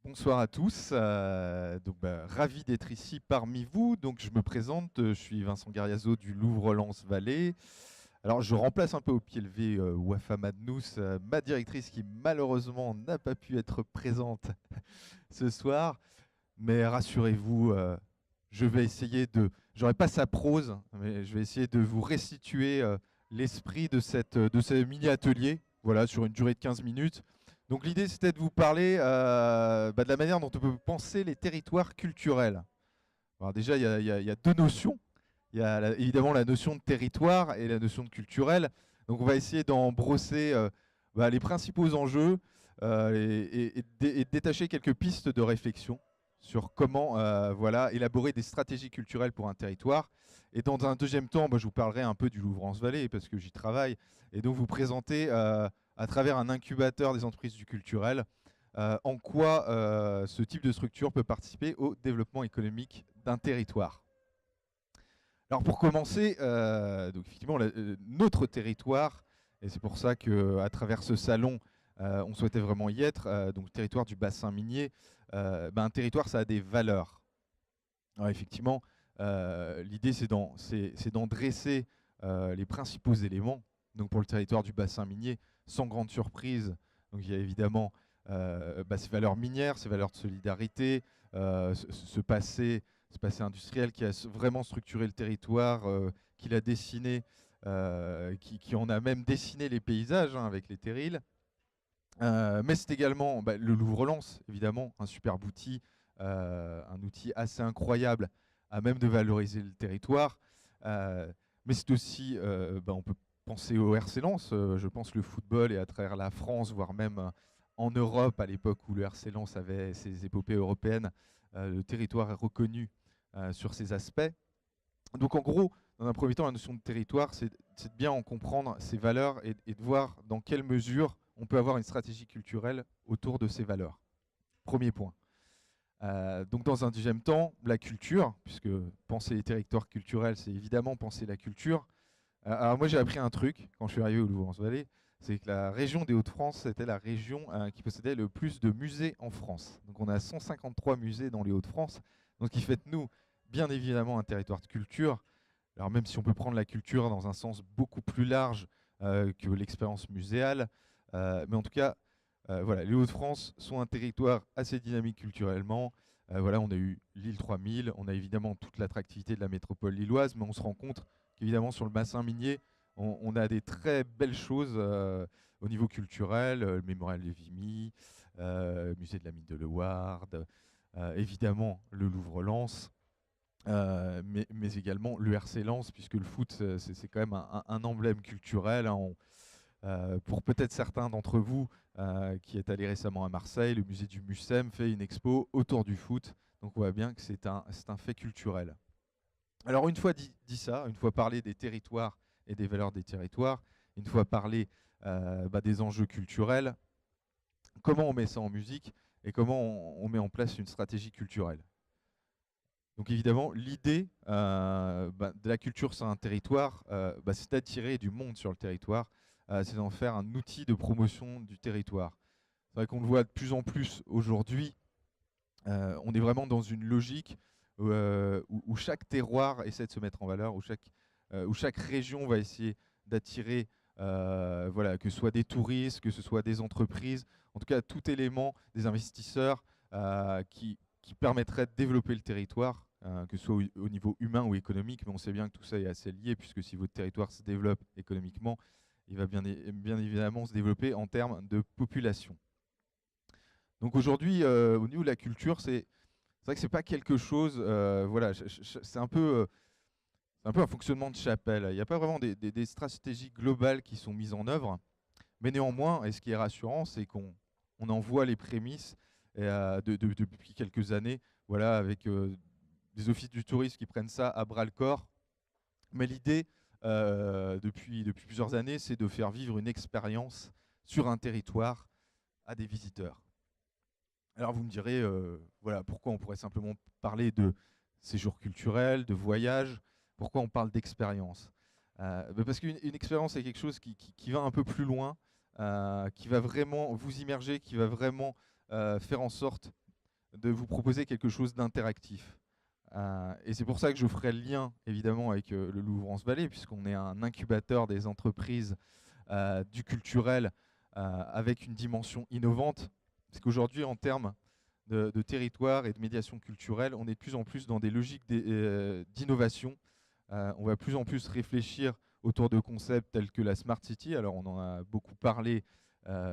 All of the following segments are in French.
Bonsoir à tous. Ravi d'être ici parmi vous. Donc, je me présente, je suis Vincent Gariazo du Louvre-Lens-Vallée. Alors, je remplace un peu au pied levé Wafa Madnous, ma directrice qui malheureusement n'a pas pu être présente ce soir. Mais rassurez-vous, je vais essayer de. J'aurai pas sa prose, mais je vais essayer de vous restituer l'esprit de ce mini-atelier, voilà, sur une durée de 15 minutes. Donc l'idée, c'était de vous parler de la manière dont on peut penser les territoires culturels. Alors déjà, il y a deux notions. Il y a évidemment la notion de territoire et la notion de culturel. Donc on va essayer d'en brosser les principaux enjeux et de détacher quelques pistes de réflexion sur comment élaborer des stratégies culturelles pour un territoire. Et dans un deuxième temps, je vous parlerai un peu du Louvre-Lens-Vallée parce que j'y travaille. Et donc vous présenter à travers un incubateur des entreprises du culturel en quoi ce type de structure peut participer au développement économique d'un territoire. Alors pour commencer, donc effectivement, notre territoire, et c'est pour ça qu'à travers ce salon, on souhaitait vraiment y être, donc le territoire du bassin minier, un territoire, ça a des valeurs. Alors effectivement, l'idée, c'est d'en dresser les principaux éléments. Donc pour le territoire du bassin minier, sans grande surprise, donc il y a évidemment ces valeurs minières, ces valeurs de solidarité, ce passé industriel qui a vraiment structuré le territoire, qui l'a dessiné, qui en a même dessiné les paysages avec les terrils. Mais c'est également le Louvre-Lens, évidemment, un superbe outil, un outil assez incroyable à même de valoriser le territoire. Mais c'est aussi, on peut penser au RC Lens, je pense le football et à travers la France, voire même en Europe, à l'époque où le RC Lens avait ses épopées européennes, le territoire est reconnu sur ces aspects. Donc en gros, dans un premier temps, la notion de territoire, c'est de bien en comprendre ses valeurs et de voir dans quelle mesure on peut avoir une stratégie culturelle autour de ces valeurs. Premier point. Donc dans un deuxième temps, la culture, puisque penser les territoires culturels, c'est évidemment penser la culture. Alors moi j'ai appris un truc quand je suis arrivé au Louvre-Lens-Vallée, c'est que la région des Hauts-de-France, c'était la région qui possédait le plus de musées en France. Donc on a 153 musées dans les Hauts-de-France, donc qui fait de nous bien évidemment un territoire de culture. Alors même si on peut prendre la culture dans un sens beaucoup plus large que l'expérience muséale, mais en tout cas, les Hauts-de-France sont un territoire assez dynamique culturellement. On a eu l'île 3000, on a évidemment toute l'attractivité de la métropole lilloise, mais on se rend compte qu'évidemment sur le bassin minier, on a des très belles choses au niveau culturel, le mémorial de Vimy, musée de la mine de Leeuwarden, évidemment le Louvre-Lens. Mais également le RC Lens, puisque le foot, c'est quand même un emblème culturel. Pour peut-être certains d'entre vous qui est allé récemment à Marseille, le musée du Mucem fait une expo autour du foot. Donc on voit bien que c'est un fait culturel. Alors une fois dit ça, une fois parlé des territoires et des valeurs des territoires, une fois parlé des enjeux culturels, comment on met ça en musique et comment on met en place une stratégie culturelle. Donc évidemment, l'idée de la culture sur un territoire, c'est d'attirer du monde sur le territoire, c'est d'en faire un outil de promotion du territoire. C'est vrai qu'on le voit de plus en plus aujourd'hui, on est vraiment dans une logique où chaque terroir essaie de se mettre en valeur, où chaque région va essayer d'attirer que ce soit des touristes, que ce soit des entreprises, en tout cas tout élément, des investisseurs qui permettrait de développer le territoire, que ce soit au niveau humain ou économique, mais on sait bien que tout ça est assez lié, puisque si votre territoire se développe économiquement, il va bien évidemment se développer en termes de population. Donc aujourd'hui, au niveau de la culture, c'est vrai que c'est pas quelque chose, c'est un peu un fonctionnement de chapelle. Il n'y a pas vraiment des stratégies globales qui sont mises en œuvre, mais néanmoins, et ce qui est rassurant, c'est qu'on en voit les prémices depuis quelques années, avec des offices du tourisme qui prennent ça à bras le corps. Mais l'idée, depuis plusieurs années, c'est de faire vivre une expérience sur un territoire à des visiteurs. Alors vous me direz, pourquoi on pourrait simplement parler de séjour culturel, de voyage, pourquoi on parle d'expérience. Parce qu'une expérience, c'est quelque chose qui va un peu plus loin, qui va vraiment vous immerger, qui va vraiment faire en sorte de vous proposer quelque chose d'interactif. Et c'est pour ça que je ferai le lien évidemment avec le Louvre-Lens Vallée, puisqu'on est un incubateur des entreprises du culturel avec une dimension innovante. Parce qu'aujourd'hui, en termes de territoire et de médiation culturelle, on est de plus en plus dans des logiques d'innovation. On va de plus en plus réfléchir autour de concepts tels que la Smart City. Alors on en a beaucoup parlé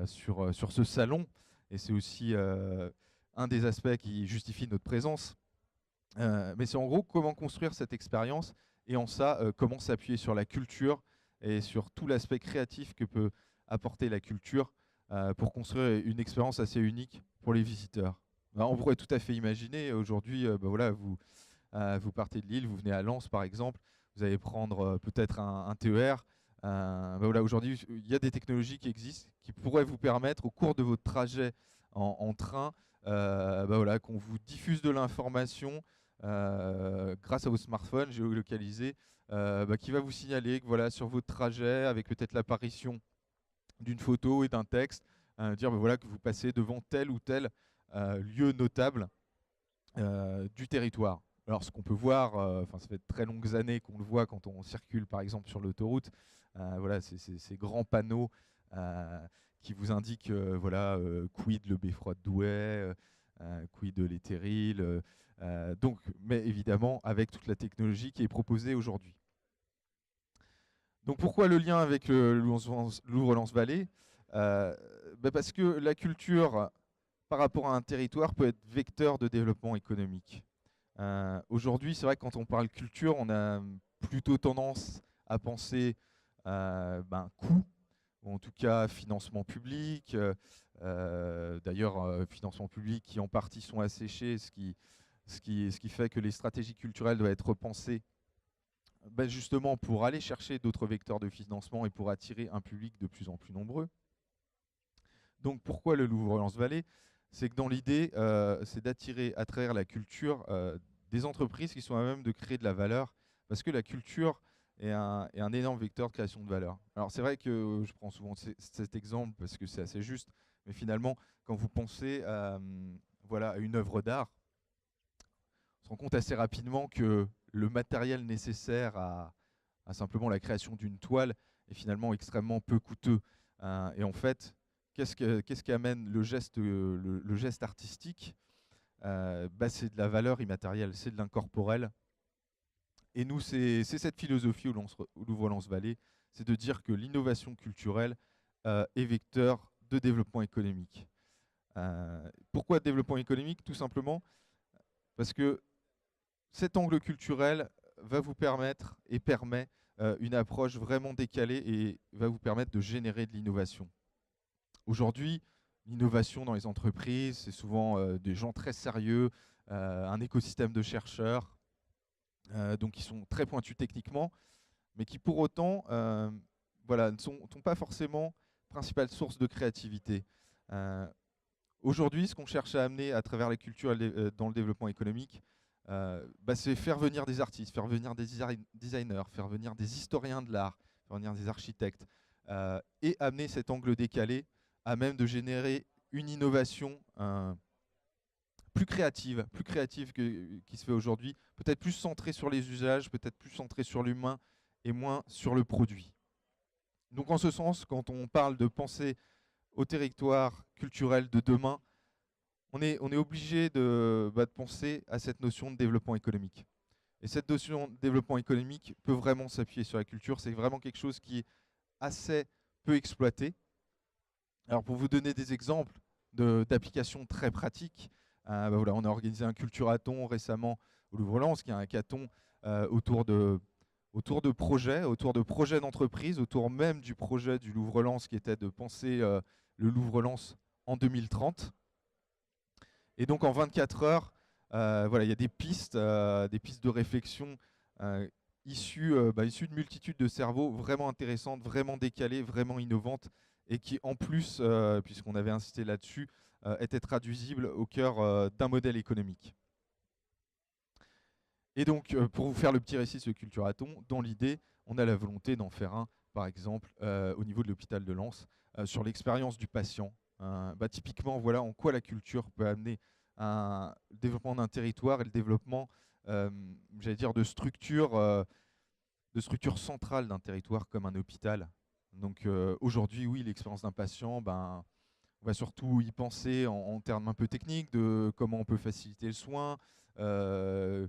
sur ce salon, et c'est aussi un des aspects qui justifie notre présence. Mais c'est en gros comment construire cette expérience, et en ça, comment s'appuyer sur la culture et sur tout l'aspect créatif que peut apporter la culture pour construire une expérience assez unique pour les visiteurs. Alors, on pourrait tout à fait imaginer aujourd'hui, voilà, vous partez de Lille, vous venez à Lens par exemple, vous allez prendre peut-être un TER. Voilà, aujourd'hui, il y a des technologies qui existent qui pourraient vous permettre, au cours de votre trajet en train, voilà, qu'on vous diffuse de l'information grâce à vos smartphones géolocalisés, qui va vous signaler que voilà, sur votre trajet, avec peut-être l'apparition d'une photo et d'un texte, dire voilà, que vous passez devant tel ou tel lieu notable du territoire. Alors, ce qu'on peut voir, ça fait de très longues années qu'on le voit quand on circule, par exemple, sur l'autoroute. Voilà, ces grands panneaux qui vous indiquent, voilà, quid le beffroi de Douai, quid de l'Éthéril. Donc, mais évidemment, avec toute la technologie qui est proposée aujourd'hui. Donc, pourquoi le lien avec le Louvre-Lens Vallée Parce que la culture, par rapport à un territoire, peut être vecteur de développement économique. Aujourd'hui, c'est vrai que quand on parle culture, on a plutôt tendance à penser coût, ou en tout cas financement public. D'ailleurs, financement public qui en partie sont asséchés, ce qui fait que les stratégies culturelles doivent être repensées justement pour aller chercher d'autres vecteurs de financement et pour attirer un public de plus en plus nombreux. Donc pourquoi le Louvre-Lens Vallée? C'est que dans l'idée, c'est d'attirer à travers la culture des entreprises qui sont à même de créer de la valeur, parce que la culture est un énorme vecteur de création de valeur. Alors c'est vrai que je prends souvent cet exemple parce que c'est assez juste, mais finalement, quand vous pensez voilà, à une œuvre d'art, on se rend compte assez rapidement que le matériel nécessaire à simplement la création d'une toile est finalement extrêmement peu coûteux. Et en fait, qu'est-ce qui amène le geste artistique? C'est de la valeur immatérielle, c'est de l'incorporel. Et nous, c'est cette philosophie au Louvre-Lens Vallée, c'est de dire que l'innovation culturelle est vecteur de développement économique. Pourquoi développement économique? Tout simplement parce que cet angle culturel va vous permettre et permet une approche vraiment décalée et va vous permettre de générer de l'innovation. Aujourd'hui, l'innovation dans les entreprises, c'est souvent des gens très sérieux, un écosystème de chercheurs, donc qui sont très pointus techniquement, mais qui pour autant voilà, ne sont pas forcément principale source de créativité. Aujourd'hui, ce qu'on cherche à amener à travers les cultures dans le développement économique, c'est faire venir des artistes, faire venir des designers, faire venir des historiens de l'art, faire venir des architectes, et amener cet angle décalé à même de générer une innovation plus créative qui se fait aujourd'hui, peut-être plus centrée sur les usages, peut-être plus centrée sur l'humain et moins sur le produit. Donc en ce sens, quand on parle de penser au territoire culturel de demain, on est obligé de penser à cette notion de développement économique. Et cette notion de développement économique peut vraiment s'appuyer sur la culture. C'est vraiment quelque chose qui est assez peu exploité. Alors pour vous donner des exemples d'applications très pratiques, voilà, on a organisé un culturathon récemment au Louvre-Lens, qui est un hackathon autour de projets d'entreprise, autour même du projet du Louvre-Lens qui était de penser le Louvre-Lens en 2030. Et donc en 24 heures, voilà, il y a des pistes de réflexion issues de multitudes de cerveaux vraiment intéressantes, vraiment décalées, vraiment innovantes, et qui en plus, puisqu'on avait insisté là-dessus, étaient traduisibles au cœur d'un modèle économique. Et donc, pour vous faire le petit récit de ce culturathon, dans l'idée, on a la volonté d'en faire un, par exemple, au niveau de l'hôpital de Lens, sur l'expérience du patient. Typiquement, voilà en quoi la culture peut amener le développement d'un territoire et le développement, j'allais dire, de structure centrale d'un territoire comme un hôpital. Donc aujourd'hui, oui, l'expérience d'un patient, ben, on va surtout y penser en termes un peu techniques de comment on peut faciliter le soin, euh,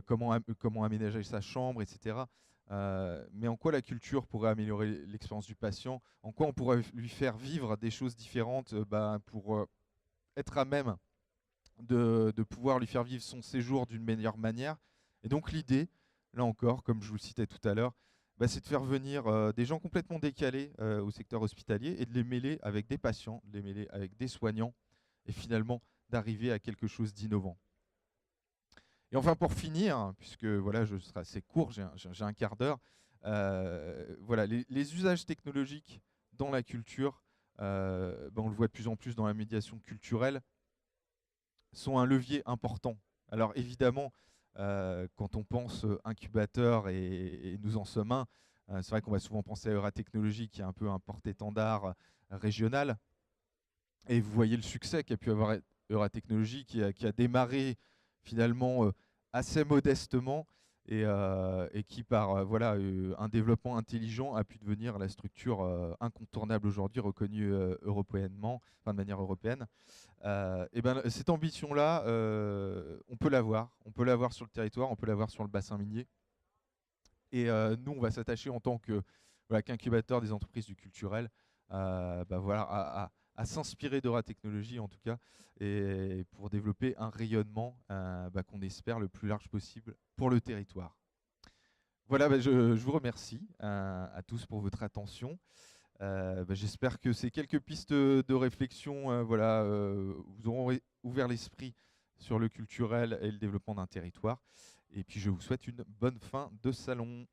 comment aménager sa chambre, etc. Mais en quoi la culture pourrait améliorer l'expérience du patient? En quoi on pourrait lui faire vivre des choses différentes ben, pour être à même de pouvoir lui faire vivre son séjour d'une meilleure manière. Et donc l'idée, là encore, comme je vous le citais tout à l'heure, bah, c'est de faire venir des gens complètement décalés au secteur hospitalier et de les mêler avec des patients, de les mêler avec des soignants, et finalement d'arriver à quelque chose d'innovant. Et enfin pour finir, puisque voilà, je serai assez court, j'ai un quart d'heure, voilà, les usages technologiques dans la culture, bah, on le voit de plus en plus dans la médiation culturelle, sont un levier important. Alors évidemment, quand on pense incubateur, et nous en sommes un, c'est vrai qu'on va souvent penser à Euratechnologie, qui est un peu un porte-étendard régional. Et vous voyez le succès qu'a pu avoir Euratechnologie, qui a démarré finalement assez modestement, et qui, par voilà, un développement intelligent, a pu devenir la structure incontournable aujourd'hui, reconnue européennement, enfin de manière européenne. Et ben, cette ambition-là, on peut l'avoir sur le territoire, on peut l'avoir sur le bassin minier. Et nous, on va s'attacher en tant que voilà, qu'incubateur des entreprises du culturel, bah voilà, à s'inspirer d'Aura Technologies en tout cas, et pour développer un rayonnement bah, qu'on espère le plus large possible pour le territoire. Voilà, bah, je vous remercie à tous pour votre attention. Bah, j'espère que ces quelques pistes de réflexion voilà, vous auront ouvert l'esprit sur le culturel et le développement d'un territoire. Et puis je vous souhaite une bonne fin de salon.